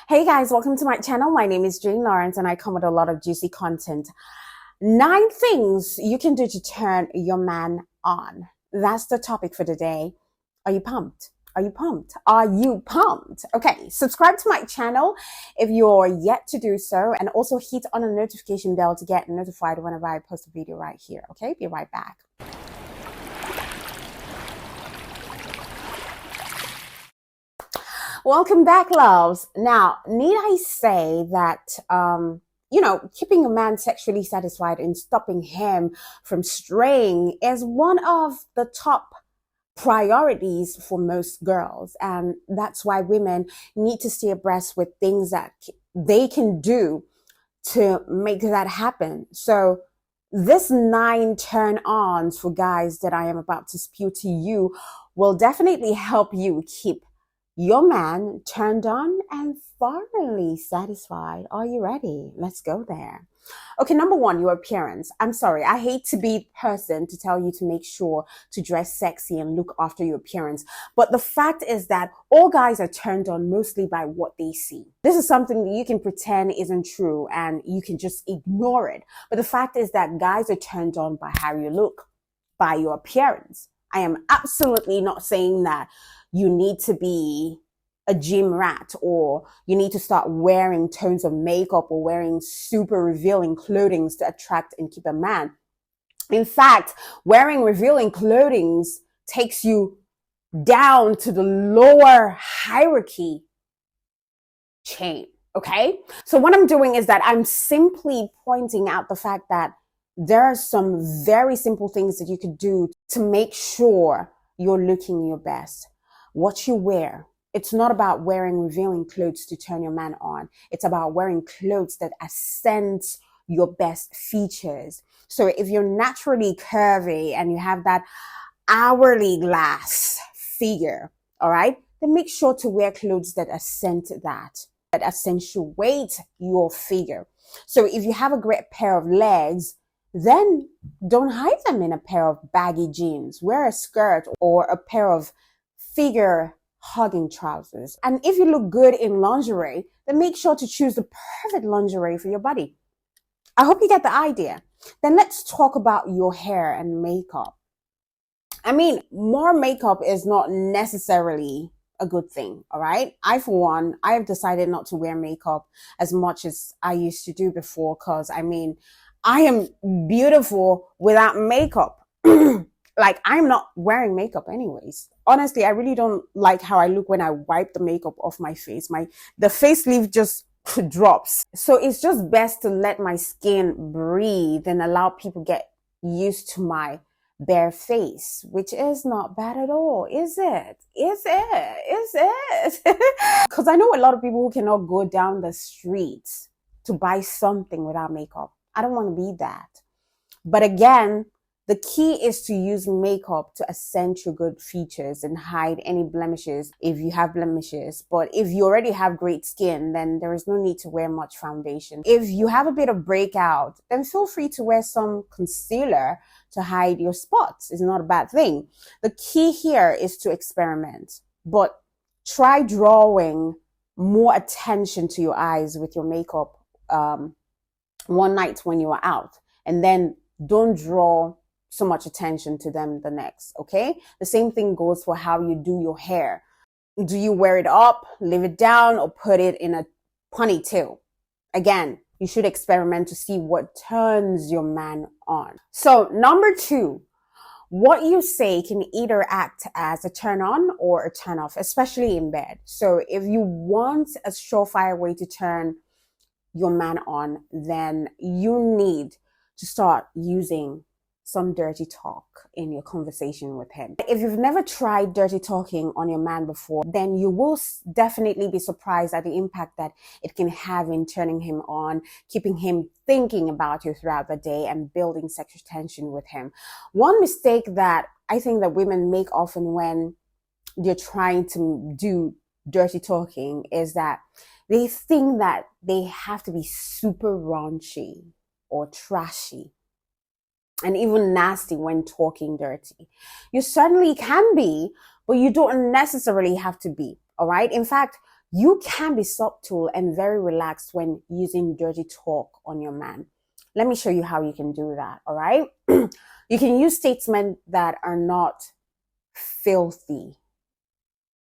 Hey guys, welcome to my channel. My name is Jane Lawrence and I come with a lot of juicy content. 9 things you can do to turn your man on. That's the topic for today. Are you pumped? Are you pumped? Are you pumped? Okay, subscribe to my channel if you're yet to do so, and also hit on the notification bell to get notified whenever I post a video right here. Okay, be right back. Welcome back, loves. Now, need I say that, keeping a man sexually satisfied and stopping him from straying is one of the top priorities for most girls. And that's why women need to stay abreast with things that they can do to make that happen. So this 9 turn-ons for guys that I am about to spew to you will definitely help you keep your man turned on and thoroughly satisfied. Are you ready? Let's go there. Okay, number 1, your appearance. I'm sorry, I hate to be the person to tell you to make sure to dress sexy and look after your appearance. But the fact is that all guys are turned on mostly by what they see. This is something that you can pretend isn't true and you can just ignore it. But the fact is that guys are turned on by how you look, by your appearance. I am absolutely not saying that you need to be a gym rat or you need to start wearing tons of makeup or wearing super revealing clothing to attract and keep a man. In fact, wearing revealing clothing takes you down to the lower hierarchy chain. Okay. So what I'm doing is that I'm simply pointing out the fact that there are some very simple things that you could do to make sure you're looking your best. What you wear. It's not about wearing revealing clothes to turn your man on. It's about wearing clothes that accent your best features. So if you're naturally curvy and you have that hourglass figure, all right, then make sure to wear clothes that accentuate your figure. So if you have a great pair of legs, then don't hide them in a pair of baggy jeans. Wear a skirt or a pair of figure hugging trousers. And if you look good in lingerie, then make sure to choose the perfect lingerie for your body. I hope you get the idea. Then let's talk about your hair and makeup. I mean, more makeup is not necessarily a good thing, all right? For one, I have decided not to wear makeup as much as I used to do before because, I am beautiful without makeup. Like, I'm not wearing makeup anyways. Honestly, I really don't like how I look when I wipe the makeup off my face. The face leaf just drops. So it's just best to let my skin breathe and allow people get used to my bare face, which is not bad at all, is it? Is it? Because I know a lot of people who cannot go down the streets to buy something without makeup. I don't want to be that. But again, the key is to use makeup to accent your good features and hide any blemishes if you have blemishes. But if you already have great skin, then there is no need to wear much foundation. If you have a bit of breakout, then feel free to wear some concealer to hide your spots. It's not a bad thing. The key here is to experiment, but try drawing more attention to your eyes with your makeup one night when you are out, and then don't draw so much attention to them the next, okay? The same thing goes for how you do your hair. Do you wear it up, leave it down, or put it in a ponytail? Again, you should experiment to see what turns your man on. So number 2, what you say can either act as a turn on or a turn off, especially in bed. So if you want a surefire way to turn your man on, then you need to start using some dirty talk in your conversation with him. If you've never tried dirty talking on your man before, then you will definitely be surprised at the impact that it can have in turning him on, keeping him thinking about you throughout the day, and building sexual tension with him. One mistake that I think that women make often when they're trying to do dirty talking is that they think that they have to be super raunchy or trashy and even nasty when talking dirty. You certainly can be, but you don't necessarily have to be, all right? In fact, You can be subtle and very relaxed when using dirty talk on your man. Let me show you how you can do that, all right? You can use statements that are not filthy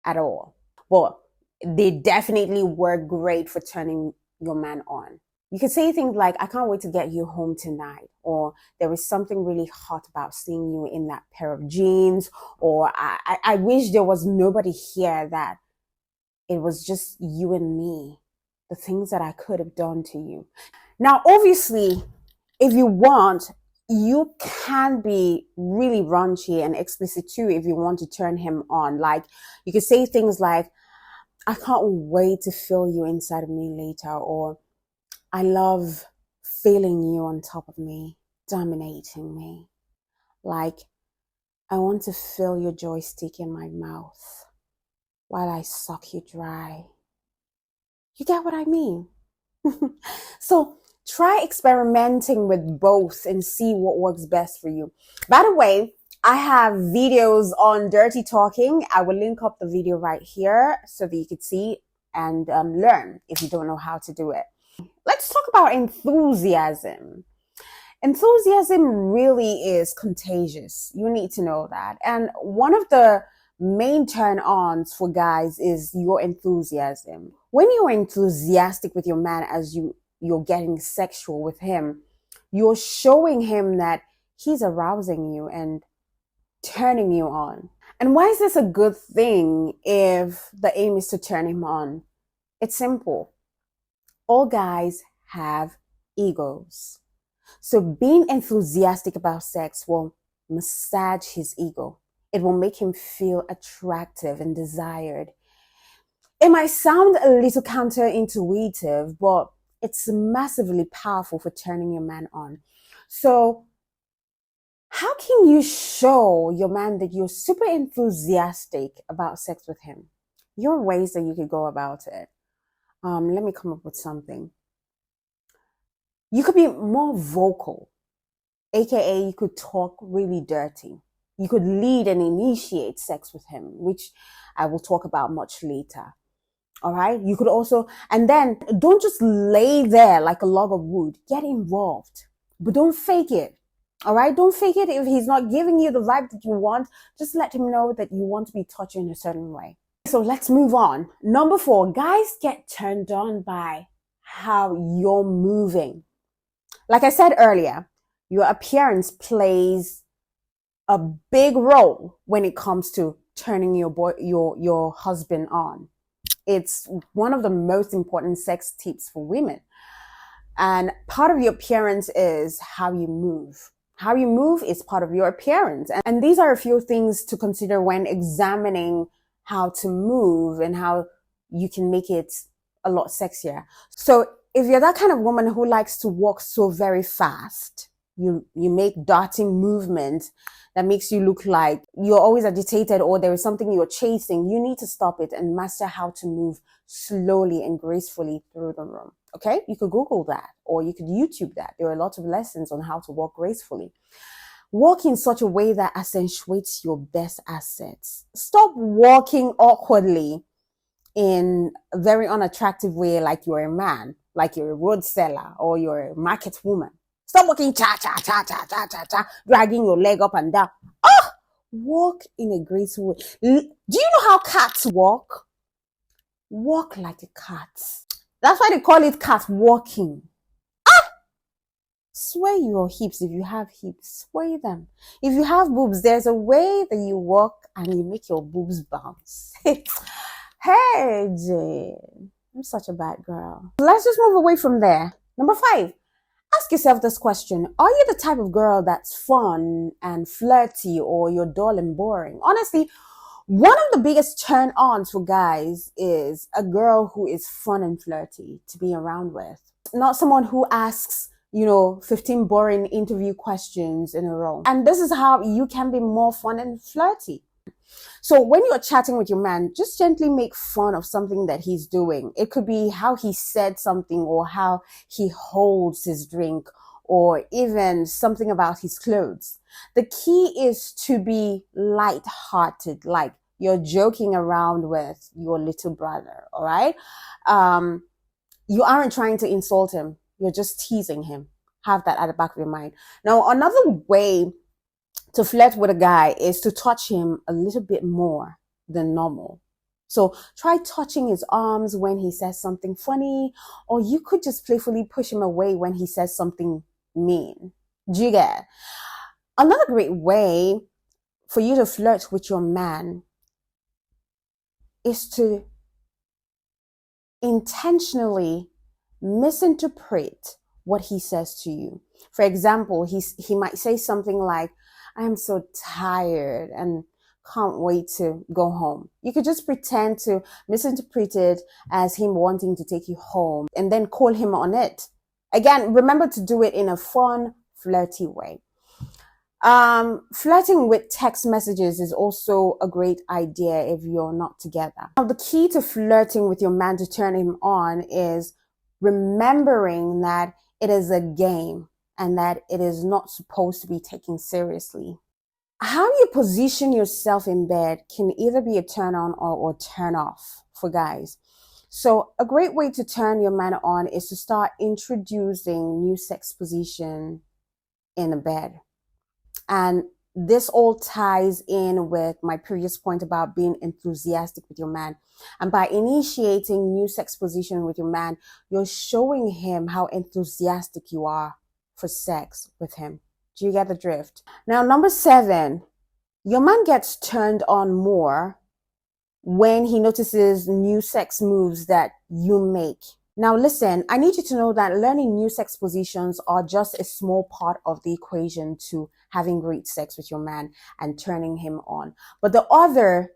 at all, but they definitely work great for turning your man on. You can say things like, I can't wait to get you home tonight, or there is something really hot about seeing you in that pair of jeans, or I wish there was nobody here, that it was just you and me, the things that I could have done to you. Now, obviously, if you want, you can be really raunchy and explicit too if you want to turn him on. Like, you could say things like, I can't wait to feel you inside of me later, or I love feeling you on top of me, dominating me. Like, I want to feel your joystick in my mouth while I suck you dry. You get what I mean? So try experimenting with both and see what works best for you. By the way, I have videos on dirty talking. I will link up the video right here so that you could see and learn if you don't know how to do it. Let's talk about enthusiasm. Enthusiasm really is contagious. You need to know that. And one of the main turn-ons for guys is your enthusiasm. When you're enthusiastic with your man as you're getting sexual with him, you're showing him that he's arousing you and turning you on. And why is this a good thing if the aim is to turn him on? It's simple. All guys have egos. So being enthusiastic about sex will massage his ego. It will make him feel attractive and desired. It might sound a little counterintuitive, but it's massively powerful for turning your man on. So how can you show your man that you're super enthusiastic about sex with him? There are ways that you could go about it. Let me come up with something. You could be more vocal, aka you could talk really dirty. You could lead and initiate sex with him, which I will talk about much later. All right. You could also, and then don't just lay there like a log of wood. Get involved, but don't fake it. All right. Don't fake it. If he's not giving you the vibe that you want, just let him know that you want to be touched in a certain way. So let's move on. Number 4, guys get turned on by how you're moving. Like I said earlier, your appearance plays a big role when it comes to turning your husband on. It's one of the most important sex tips for women. And part of your appearance is how you move. How you move is part of your appearance. And these are a few things to consider when examining how to move and how you can make it a lot sexier. So if you're that kind of woman who likes to walk so very fast, you make darting movements that makes you look like you're always agitated or there is something you're chasing, you need to stop it and master how to move slowly and gracefully through the room. Okay? You could Google that or you could YouTube that. There are lots of lessons on how to walk gracefully. Walk in such a way that accentuates your best assets. Stop walking awkwardly in a very unattractive way like you're a man, like you're a road seller or you're a market woman. Stop walking cha-cha, dragging your leg up and down. Walk in a graceful way. Do you know how cats walk? Walk like a cat. That's why they call it cat walking. Sway your hips if you have hips. Sway them. If you have boobs, there's a way that you walk and you make your boobs bounce. Hey, Jane. I'm such a bad girl. Let's just move away from there. Number 5. Ask yourself this question. Are you the type of girl that's fun and flirty or you're dull and boring? Honestly, one of the biggest turn-ons for guys is a girl who is fun and flirty to be around with. Not someone who asks, 15 boring interview questions in a row. And this is how you can be more fun and flirty. So when you're chatting with your man, just gently make fun of something that he's doing. It could be how he said something or how he holds his drink or even something about his clothes. The key is to be light-hearted, like you're joking around with your little brother, all right? You aren't trying to insult him. You're just teasing him. Have that at the back of your mind. Now, another way to flirt with a guy is to touch him a little bit more than normal. So try touching his arms when he says something funny, or you could just playfully push him away when he says something mean. Do you get? Another great way for you to flirt with your man is to intentionally misinterpret what he says to you. For example, he might say something like, I am so tired and can't wait to go home. You could just pretend to misinterpret it as him wanting to take you home and then call him on it. Again, remember to do it in a fun, flirty way. Flirting with text messages is also a great idea if you're not together. Now, the key to flirting with your man to turn him on is remembering that it is a game and that it is not supposed to be taken seriously. How you position yourself in bed can either be a turn on or turn off for guys. So a great way to turn your man on is to start introducing new sex position in the bed. And this all ties in with my previous point about being enthusiastic with your man. And by initiating new sex position with your man, you're showing him how enthusiastic you are for sex with him. Do you get the drift? Now, number 7, your man gets turned on more when he notices new sex moves that you make. Now, listen, I need you to know that learning new sex positions are just a small part of the equation to having great sex with your man and turning him on. But the other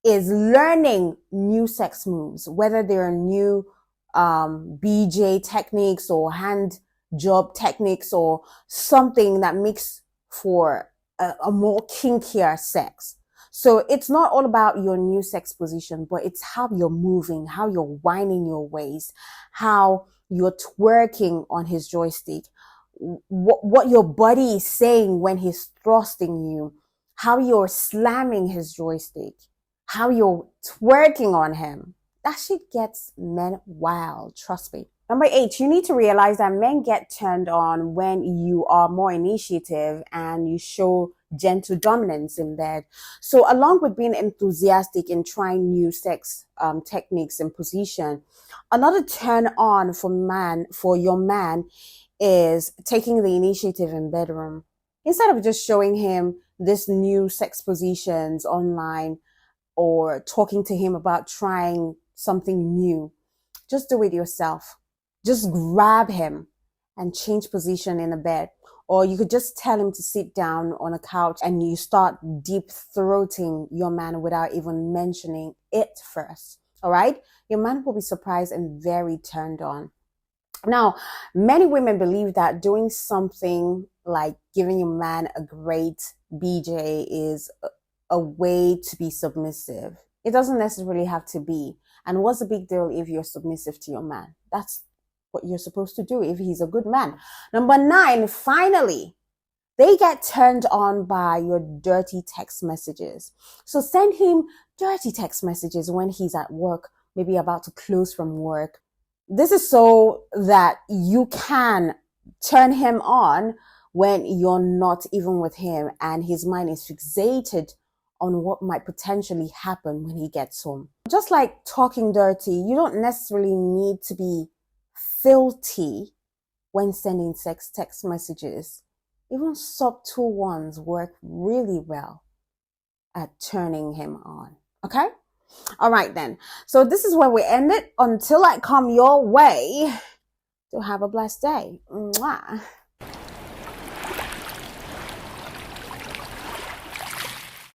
is learning new sex moves, whether they're new BJ techniques or hand job techniques or something that makes for a more kinkier sex. So it's not all about your new sex position, but it's how you're moving, how you're winding your waist, how you're twerking on his joystick, what your body is saying when he's thrusting you, how you're slamming his joystick, how you're twerking on him. That shit gets men wild, trust me. Number 8, you need to realize that men get turned on when you are more initiative and you show gentle dominance in bed. So along with being enthusiastic in trying new sex techniques and position, another turn on for your man is taking the initiative in bedroom. Instead of just showing him this new sex positions online or talking to him about trying something new, just do it yourself. Just grab him and change position in the bed. Or you could just tell him to sit down on a couch and you start deep throating your man without even mentioning it first. All right? Your man will be surprised and very turned on. Now, many women believe that doing something like giving your man a great BJ is a way to be submissive. It doesn't necessarily have to be. And what's the big deal if you're submissive to your man? That's what you're supposed to do if he's a good man. Number 9, finally, they get turned on by your dirty text messages. So send him dirty text messages when he's at work, maybe about to close from work. This is so that you can turn him on when you're not even with him and his mind is fixated on what might potentially happen when he gets home. Just like talking dirty, you don't necessarily need to be filthy when sending sex text messages. Even subtle ones work really well at turning him on. Okay? All right then. So this is where we end it. Until I come your way, so have a blessed day. Mwah.